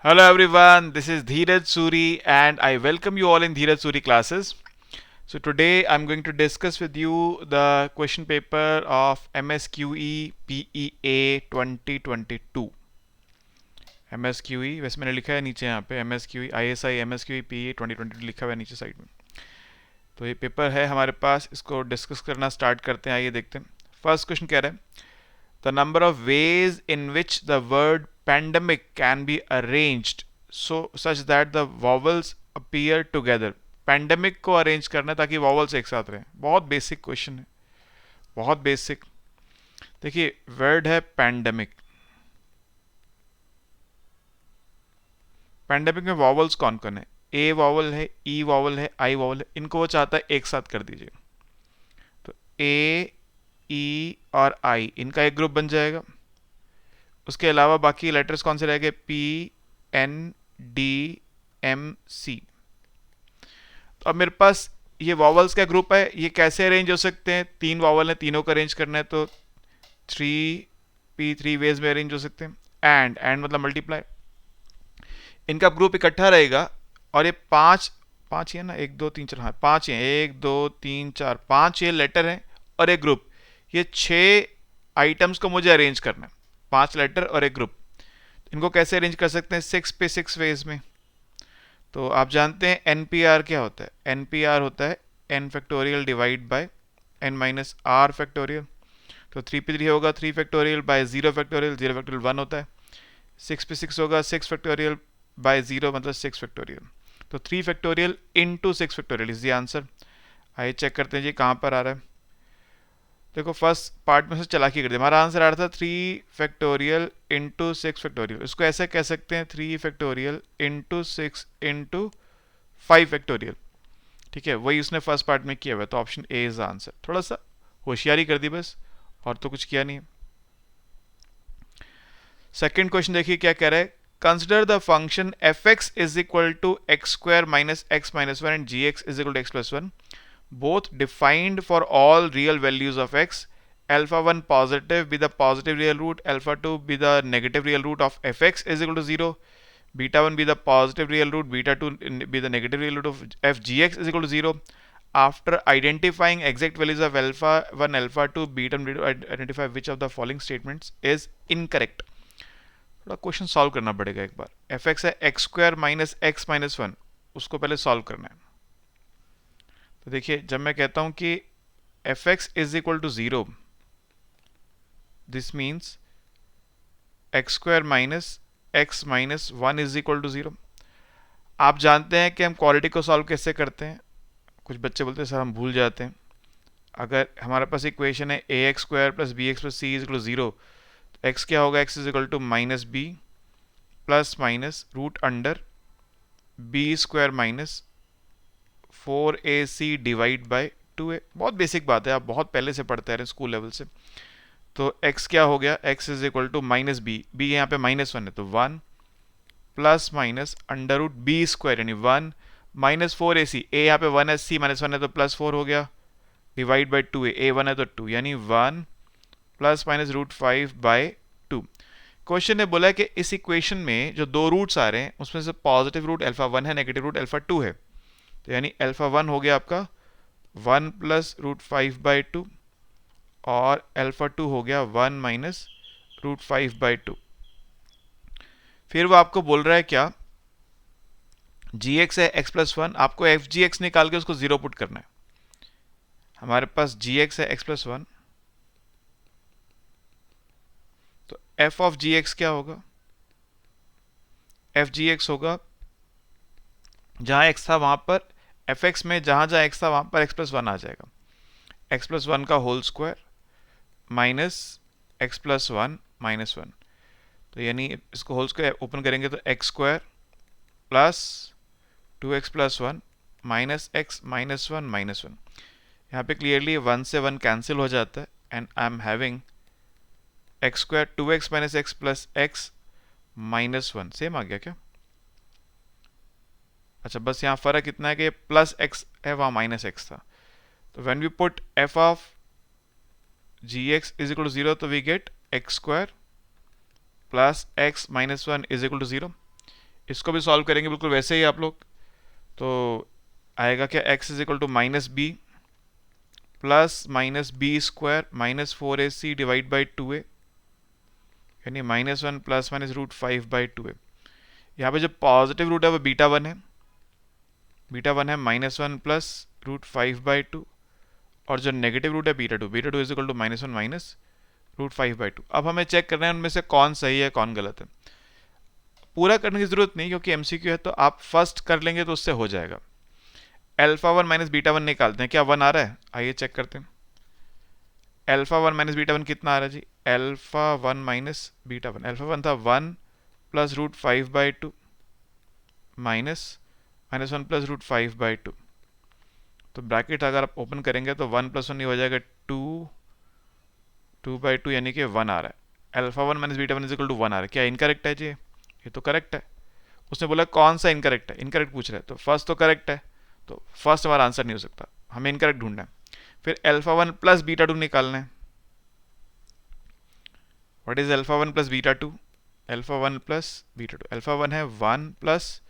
Hello everyone, this is Dheeraj Suri and I welcome you all in Dheeraj Suri classes. So today I'm going to discuss with you the question paper of MSQE PEA 2022. MSQE वैसे मैंने लिखा है नीचे यहाँ पे MSQE ISI MSQE PEA 2022 लिखा हुआ है नीचे साइड में. तो ये पेपर है हमारे पास, इसको डिस्कस करना स्टार्ट करते हैं. आइए देखते हैं. फर्स्ट क्वेश्चन कह रहा है the number of ways in which the word pandemic can be arranged so such that the vowels appear together. Pandemic को अरेंज करना है ताकि वॉवल्स एक साथ रहें. बहुत बेसिक क्वेश्चन है, बहुत बेसिक. देखिए वर्ड है पैंडेमिक. पैंडेमिक में वॉवल्स कौन कौन है? ए वॉवल है, ई वॉवल है, आई वॉवल है. इनको वो चाहता है एक साथ कर दीजिए. तो ए, ई और आई इनका एक ग्रुप बन जाएगा. उसके अलावा बाकी लेटर्स कौन से रह गए? पी, एन, डी, एम, सी. तो अब मेरे पास ये वॉवल्स का ग्रुप है. ये कैसे अरेंज हो सकते हैं? तीन वॉवल हैं, तीनों को अरेंज करना है तो थ्री पी थ्री वेज में अरेंज हो सकते हैं. एंड मतलब मल्टीप्लाई. इनका ग्रुप इकट्ठा रहेगा और ये पांच पांच ही है ना, एक दो तीन चार, हाँ पांच हैं, एक दो तीन चार, पांच ये लेटर हैं और एक ग्रुप. ये छह आइटम्स को मुझे अरेंज करना है. पांच लेटर और एक ग्रुप. इनको कैसे अरेंज कर सकते हैं? सिक्स पे सिक्स वेज में. तो आप जानते हैं एन पी आर क्या होता है? एन पी आर होता है n factorial divide by n minus R factorial. तो थ्री पे थ्री होगा three factorial by zero factorial, zero factorial one होता है. सिक्स पे सिक्स होगा सिक्स फैक्टोरियल बाय जीरो मतलब सिक्स फैक्टोरियल. तो three factorial into six factorial is the answer. आइए चेक करते हैं जी कहाँ पर आ रहा है. देखो फर्स्ट पार्ट में से चलाकी कर दी. हमारा आंसर आ रहा था three factorial into six factorial. इसको ऐसे कह सकते हैं three factorial into six into five factorial. ठीक है, वही उसने फर्स्ट पार्ट में किया हुआ है. तो option A is the answer. थोड़ा सा होशियारी कर दी बस, और तो कुछ किया नहीं. सेकेंड क्वेश्चन देखिए क्या कह रहा है. Consider the function f x is equal to x square minus x minus one and g x is equal to x plus one, both defined for all real values of x. Alpha 1 positive be the positive real root, alpha 2 be the negative real root of fx is equal to 0, beta 1 be the positive real root, beta 2 be the negative real root of fgx is equal to 0. After identifying exact values of alpha 1, alpha 2, beta 1, identify which of the following statements is incorrect. थोड़ा question solve करना पड़ेगा एक बार. F x है x square minus x minus one, उसको पहले solve करना है. तो देखिए जब मैं कहता हूं कि f x is equal to zero, this means x square minus x minus one is equal to zero. आप जानते हैं कि हम क्वालिटी को सॉल्व कैसे करते हैं. कुछ बच्चे बोलते हैं सर हम भूल जाते हैं. अगर हमारे पास इक्वेशन है A X square plus B X plus C is equal to zero, तो एक्स क्या होगा? X is equal to minus B plus minus root under B square minus four A C divide by two A. बहुत basic बात है, आप बहुत पहले से पढ़ते आ रहे हैं स्कूल लेवल से. तो x क्या हो गया? x is equal to minus b, b यहाँ पे माइनस वन है तो one plus minus under root b square यानी one minus four A c. A यहाँ पे वन है, सी माइनस वन है तो प्लस फोर हो गया divide by two. A one है तो टू यानी one plus minus root five by two. Question ने बोला है कि इस इक्वेशन में जो दो रूट्स आ रहे हैं उसमें से पॉजिटिव रूट अल्फा वन है, नेगेटिव रूट अल्फा टू है. तो यानी अल्फा वन हो गया आपका one plus root five by two और अल्फा टू हो गया one minus root five by two. फिर वो आपको बोल रहा है क्या? जी एक्स है एक्स प्लस वन, आपको एफ जी एक्स निकाल के उसको जीरो पुट करना है. हमारे पास जी एक्स है एक्स प्लस वन, तो एफ ऑफ जी एक्स क्या होगा? एफ जी एक्स होगा जहां एक्स था वहां पर एफ एक्स में जहां जहां एक्स था वहां पर एक्स प्लस वन आ जाएगा. एक्स प्लस वन का whole square minus X plus one minus one. तो यानी इसको होल स्क्वायर ओपन करेंगे तो X square plus two x plus one minus x minus one minus one. यहाँ पे क्लियरली वन से वन कैंसिल हो जाता है and I am having X square two X minus X plus X minus one. Same आ गया क्या? अच्छा बस यहाँ फर्क इतना है कि प्लस एक्स है वहाँ माइनस एक्स था. तो when we put F of G x is equal to zero तो we get X square plus X minus one is equal to zero. इसको भी सॉल्व करेंगे बिल्कुल वैसे ही आप लोग, तो आएगा क्या, x is equal to minus B plus minus b square minus 4ac divide by 2a, यानी -1 प्लस माइनस √5/2a। यहाँ पे जो पॉजिटिव रूट है वो बीटा 1 है, बीटा 1 है -1 प्लस √5/2, और जो नेगेटिव रूट है beta 2 is equal to -1 minus √5/2। अब हमें चेक करना है उनमें से कौन सही है कौन गलत है। पूरा करने की जरूरत नहीं क्योंकि एमसीक्यू है, तो आप फर्स्ट कर लेंगे तो उससे हो जाएगा। α1 माइनस बीटा 1 निकालते हैं, क्या 1 आ रहा है, आइए चेक करते हैं। α1 माइनस बीटा 1 कितना आ रहा है जी, α1 माइनस बीटा 1, α1 था 1 प्लस √5/2 माइनस -1 प्लस √5/2, तो ब्रैकेट अगर आप ओपन करेंगे तो 1 + 1 ये हो जाएगा 2/2 यानी कि 1 आ रहा है। α1 minus beta 1 is equal to 1 आ रहा है, क्या इनकरेक्ट है जी, ये तो करेक्ट है। उसने बोला कौन सा इनकरेक्ट है, इनकरेक्ट पूछ रहा है, तो फर्स्ट तो करेक्ट है, तो फर्स्ट हमारा आंसर नहीं हो सकता, हमें इनकरेक्ट ढूंढना है। फिर α1 प्लस बीटा 2 निकालना है। What is α1 plus beta 2, α1 plus beta 2, α1 है 1 प्लस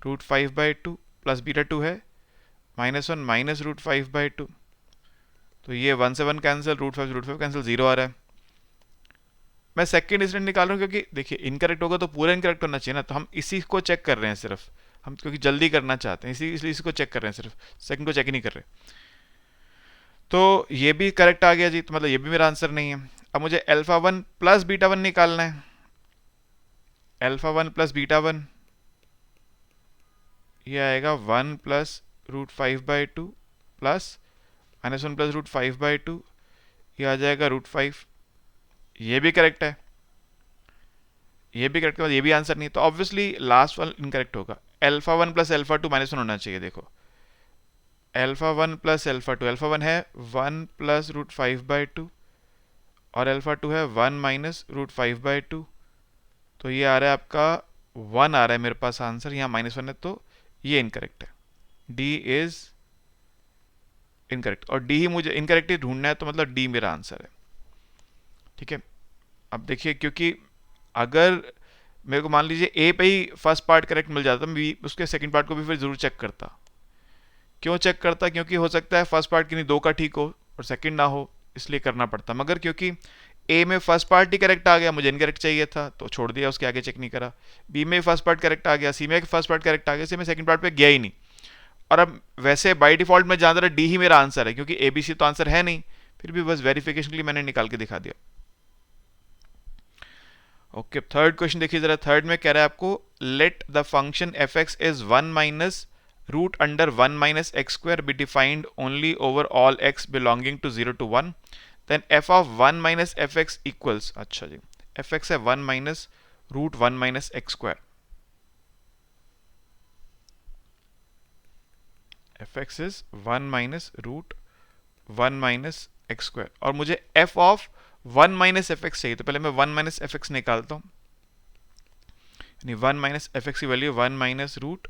√5/2 प्लस बीटा 2 है -1 माइनस √5/2, तो ये 1 से 1 कैंसिल, √5 कैंसिल, 0 आ रहा है। मैं सेकंड इंस्टेंट निकाल रहा हूँ क्योंकि देखिए इनकरेक्ट होगा तो पूरा इनकरेक्ट होना चाहिए ना, तो हम इसी को चेक कर रहे हैं सिर्फ, हम क्योंकि जल्दी करना चाहते हैं इसलिए इसी को चेक कर रहे हैं, सिर्फ सेकंड को चेक ही नहीं कर रहे। तो ये भी करेक्ट आ गया जी, तो मतलब ये भी मेरा आंसर नहीं है। अब मुझे α1 प्लस बीटा 1 निकालना है। α1 प्लस बीटा 1 ये आएगा 1 प्लस √5/2 प्लस -1 प्लस √5/2, ये आ जाएगा √5, ये भी करेक्ट है, ये भी करेक्ट है, ये भी आंसर नहीं, तो ऑब्वियसली लास्ट वाला इनकरेक्ट होगा। α1 प्लस α2 -1 होना चाहिए, देखो α1 प्लस α1 है 1 प्लस √5/2 और α2 है 1 माइनस √5/2, तो ये आ रहा है आपका 1 आ रहा है मेरे पास आंसर, यहाँ -1 है, तो ये इनकरेक्ट है, डी इज इनकरेक्ट, और डी ही मुझे इनकरेक्ट ही ढूंढना है, तो मतलब डी मेरा आंसर है। ठीक है, अब देखिए क्योंकि अगर मेरे को मान लीजिए ए पे ही फर्स्ट पार्ट करेक्ट मिल जाता, मैं उसके सेकंड पार्ट को भी फिर जरूर चेक करता। क्यों चेक करता, क्योंकि हो सकता है फर्स्ट पार्ट किन्हीं दो का ठीक हो और सेकंड ना हो, इसलिए करना पड़ता। मगर क्योंकि ए में फर्स्ट पार्ट ही करेक्ट आ गया, मुझे इनकरेक्ट चाहिए था तो छोड़ दिया, उसके आगे चेक नहीं करा। बी में फर्स्ट पार्ट करेक्ट आ गया, सी में फर्स्ट पार्ट करेक्ट आ गया, सी में सेकंड पार्ट पे गया ही नहीं। और अब वैसे बाय डिफॉल्ट में जान रहा डी ही मेरा आंसर है, क्योंकि ए बी सी तो आंसर है नहीं, फिर भी बस वेरिफिकेशन के लिए मैंने निकाल के दिखा दिया। ओके, थर्ड क्वेश्चन देखिए जरा। थर्ड में कह रहा है आपको let the function f x is 1 minus root under 1 minus x square be defined only over all x belonging to 0 to 1, then f of 1 minus f x equals, अच्छा जी, f x है 1 minus root 1 minus x square, f x is 1 minus root 1 minus x square, और मुझे f of 1 minus f x चाहिए, तो पहले मैं 1 minus f x निकालता हूँ, यानी 1 माइनस एफ एक्स की value 1 minus root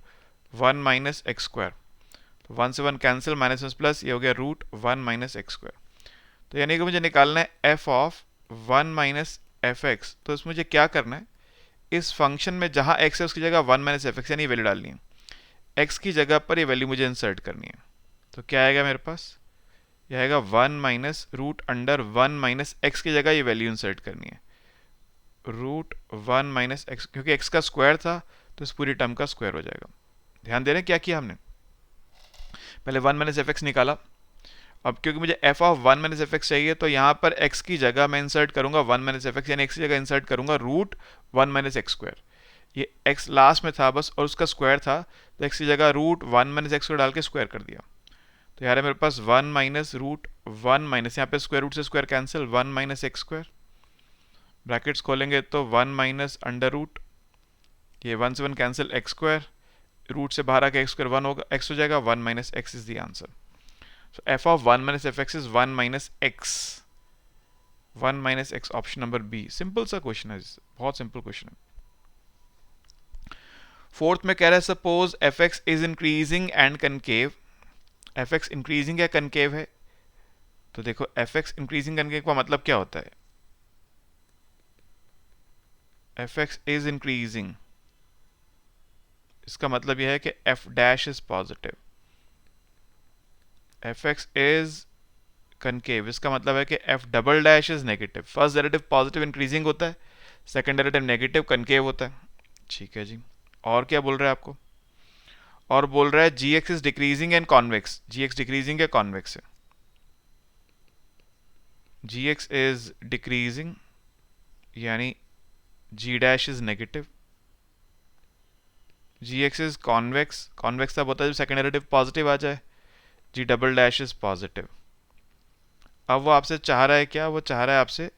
1 minus x square, तो 1 से 1 कैंसिल, -1 प्लस, ये हो गया रूट 1 माइनस एक्स स्क्वायर। तो यानी कि मुझे निकालना है F of 1 minus f x, तो इसमें मुझे क्या करना है, इस फंक्शन में जहाँ एक्स है उसकी जगह 1 माइनस एफ एक्स यानी वैल्यू डालनी है, एक्स की जगह पर ये वैल्यू मुझे इंसर्ट करनी है। तो क्या आएगा मेरे पास, यह आएगा 1 minus root under 1 minus x की जगह ये वैल्यू इंसर्ट करनी है, रूट 1 माइनस एक्स, क्योंकि एक्स का स्क्वायर था तो इस पूरी टर्म का स्क्वायर हो जाएगा। ध्यान दे रहे हैं क्या किया हमने, पहले 1 माइनस एफ एक्स निकाला, अब क्योंकि मुझे f of 1 minus f x चाहिए, तो यहाँ पर एक्स की जगह मैं इंसर्ट करूंगा 1 माइनस एफ एक्स, यानी एक्स की जगह इंसर्ट करूंगा रूट 1 माइनस एक्स स्क्वायर, ये एक्स लास्ट में था बस और उसका स्क्वायर था, तो एक्स की जगह रूट 1 माइनस एक्स स्क्वायर डाल के स्क्वायर कर दिया, तो यार है मेरे पास 1 माइनस रूट 1 माइनस, यहाँ पे स्क्वायर रूट से square cancel, 1 minus x square, brackets खोलेंगे तो 1 माइनस अंडर रूट, ये 1 से 1 कैंसिल, एक्स स्क्वायर, रूट से बाहर आके एक्स स्क्वायर 1 होगा, एक्स हो जाएगा, 1 minus x is the answer. So f of 1 minus f x is 1 minus x, 1 minus x, option number b. Simple सा क्वेश्चन है, बहुत सिंपल क्वेश्चन है। फोर्थ में कह रहा है suppose F x is increasing and concave, F x increasing या concave है, तो देखो एफ एक्स इंक्रीजिंग कनकेव का मतलब क्या होता है, एफ एक्स इज इंक्रीजिंग इसका मतलब यह है कि F dash is positive, F x is concave, इसका मतलब है कि F double dash is negative. First derivative positive increasing होता है, सेकंड डेरिवेटिव नेगेटिव कनकेव होता है। ठीक है जी, और क्या बोल रहा है आपको? और बोल रहा है G x is decreasing and convex, G X decreasing है कॉन्वेक्स है, जी एक्स इज डिक्रीजिंग यानी G dash is negative, G x is convex, convex तब होता है जब सेकंड डेरिवेटिव पॉजिटिव आ जाए, G double dash is positive. अब वो आपसे चाह रहा है क्या? वो चाह रहा है आपसे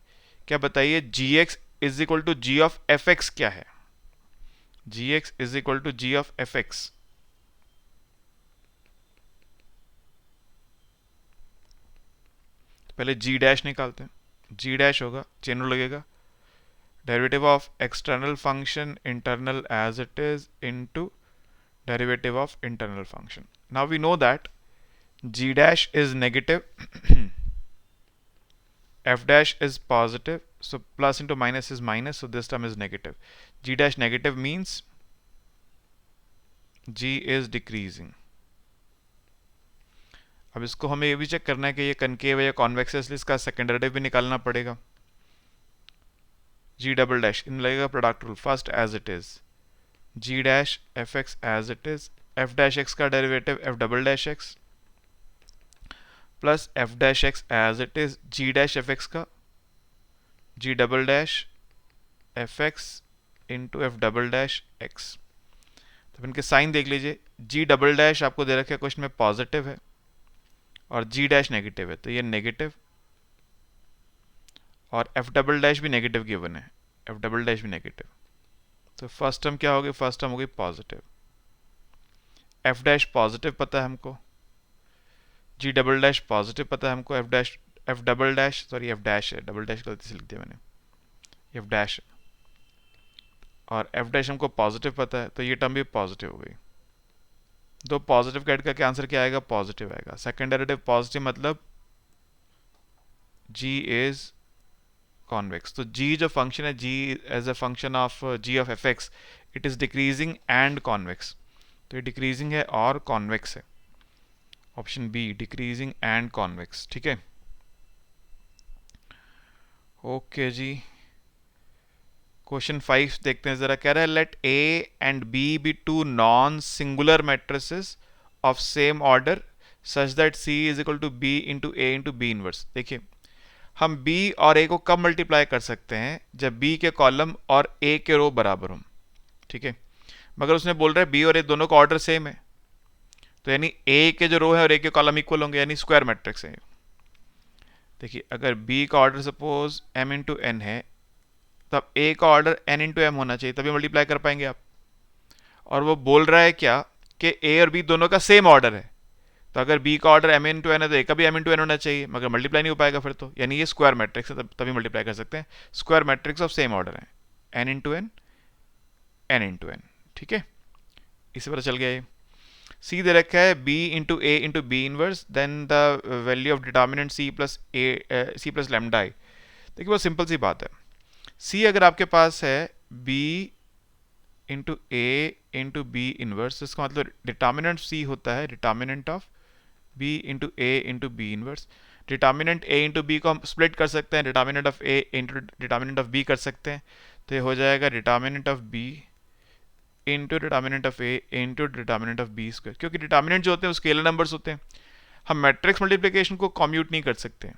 क्या, बताइए G x is equal to G of F X क्या है? G x is equal to G of F X, पहले जी डैश निकालते हैं, जी डैश होगा, चेन रूल लगेगा, derivative of external function internal as it is into derivative of internal function. Now we know that g dash is negative f dash is positive, so plus into minus is minus, so this term is negative. G dash negative means g is decreasing. अब इसको हमें ये भी check करना है कि ये concave है या कॉन्वेक्स है, इसलिए इसका सेकंड डेरिवेटिव भी निकालना पड़ेगा। g डबल डैश इन लगेगा product rule, first as it is g dash f x as it is, f dash x का derivative f double dash x plus f dash x as it is g dash f x का g double dash f x into f double dash x. तो इनके sign देख लीजिए, g double dash आपको दे रखा है question में positive है और g डैश नेगेटिव है, तो ये नेगेटिव, और f डबल डैश भी नेगेटिव गिवन है, f डबल डैश भी नेगेटिव, तो फर्स्ट टर्म क्या होगी? फर्स्ट टर्म होगी पॉजिटिव, f डैश पॉजिटिव पता है हमको, g डबल डैश पॉजिटिव पता है हमको, f double dash sorry f dash है, डबल डैश गलती से लिख दिया मैंने, f डैश है, और f डैश हमको पॉजिटिव पता है, तो ये टर्म भी पॉजिटिव हो गई। दो पॉजिटिव का ऐड करके आंसर क्या आएगा? पॉजिटिव आएगा। सेकंड डेरिवेटिव पॉजिटिव मतलब g इज कॉन्वेक्स, तो g जो फंक्शन है, g as a function of g of F x, it is decreasing and convex, तो ये डिक्रीजिंग है और कॉन्वेक्स है, option b decreasing and convex. ठीक है, ओके जी। क्वेश्चन 5 देखते हैं जरा, कह रहा है let A and B be two non singular matrices of same order such that C is equal to B into A into B inverse. देखिए, हम b और a को कब मल्टीप्लाई कर सकते हैं? जब b के कॉलम और a के रो बराबर हों। ठीक है, मगर उसने बोल रहा है b और a दोनों का ऑर्डर सेम है, तो यानी a के जो रो है और a के कॉलम इक्वल होंगे, यानी स्क्वायर मैट्रिक्स है। देखिए, अगर b का order suppose m into n है, तब a का ऑर्डर n इंटू एम होना चाहिए, तभी मल्टीप्लाई कर पाएंगे आप। और वो बोल रहा है क्या कि a और b दोनों का सेम ऑर्डर है, तो अगर b का ऑर्डर m इंटू एन है तो a का भी m इंटू एन होना चाहिए, मगर मल्टीप्लाई नहीं हो पाएगा फिर तो, यानी ये स्क्वायर मैट्रिक्स है, तभी मल्टीप्लाई कर सकते हैं। Square matrix of same order है, n into n, n into n. ठीक है, इससे पता चल गया ये। c दे रखा है b into A into B inverse, then the value of determinant c plus A C plus lambda I. देखिए, बहुत सिंपल सी बात है, c अगर आपके पास है b into A into B inverse, इसका मतलब डिटर्मिनेंट c होता है determinant of b into A into B inverse. Determinant a into B को हम स्प्लिट कर सकते हैं, determinant of a into determinant of b कर सकते हैं, तो ये हो जाएगा determinant of b into determinant of a into determinant of b square. क्योंकि डिटर्मिनेंट जो होते हैं वो स्केलर नंबर्स होते हैं, हम मैट्रिक्स मल्टीप्लिकेशन को कॉम्यूट नहीं कर सकते हैं,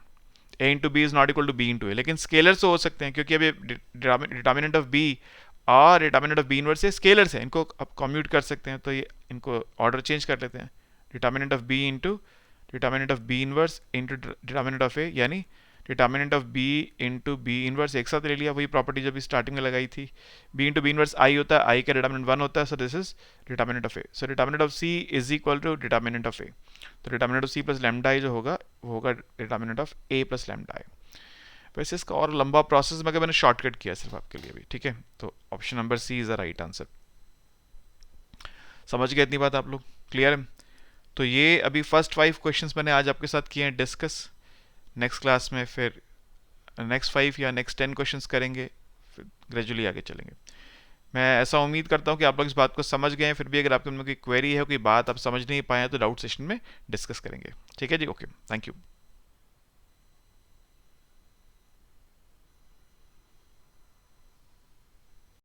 a into B is not equal to b into A, लेकिन स्केलर से हो सकते हैं, क्योंकि अभी डिटर्मिनेंट ऑफ b और determinant of b inverse scalars है, इनको अब कॉम्यूट कर सकते हैं, तो ये इनको ऑर्डर चेंज कर लेते हैं, determinant of b into determinant of b inverse into determinant of a, यानी determinant of b into B inverse एक साथ ले लिया, वही प्रॉपर्टी जब स्टार्टिंग में लगाई थी। b into B inverse i होता है, i का डिटर्मिनेंट 1 होता है, so this is determinant of a, so determinant of c is equal to determinant of a, तो determinant of c plus lambda i जो होगा वो होगा determinant of a plus lambda i। वैसे इसका और लंबा प्रोसेस मगर मैंने शॉर्टकट किया सिर्फ आपके लिए भी। ठीक है, तो option number C is the right answer. समझ गए इतनी बात आप लोग? क्लियर है? तो ये अभी फर्स्ट 5 क्वेश्चंस मैंने आज आपके साथ किए हैं डिस्कस। नेक्स्ट क्लास में फिर नेक्स्ट 5 या नेक्स्ट 10 क्वेश्चंस करेंगे, फिर ग्रेजुअली आगे चलेंगे। मैं ऐसा उम्मीद करता हूँ कि आप लोग इस बात को समझ गए हैं। फिर भी अगर आपके मन में कोई क्वेरी है, कोई बात आप समझ नहीं पाए हैं, तो डाउट सेशन में डिस्कस करेंगे। ठीक है जी, ओके, थैंक यू।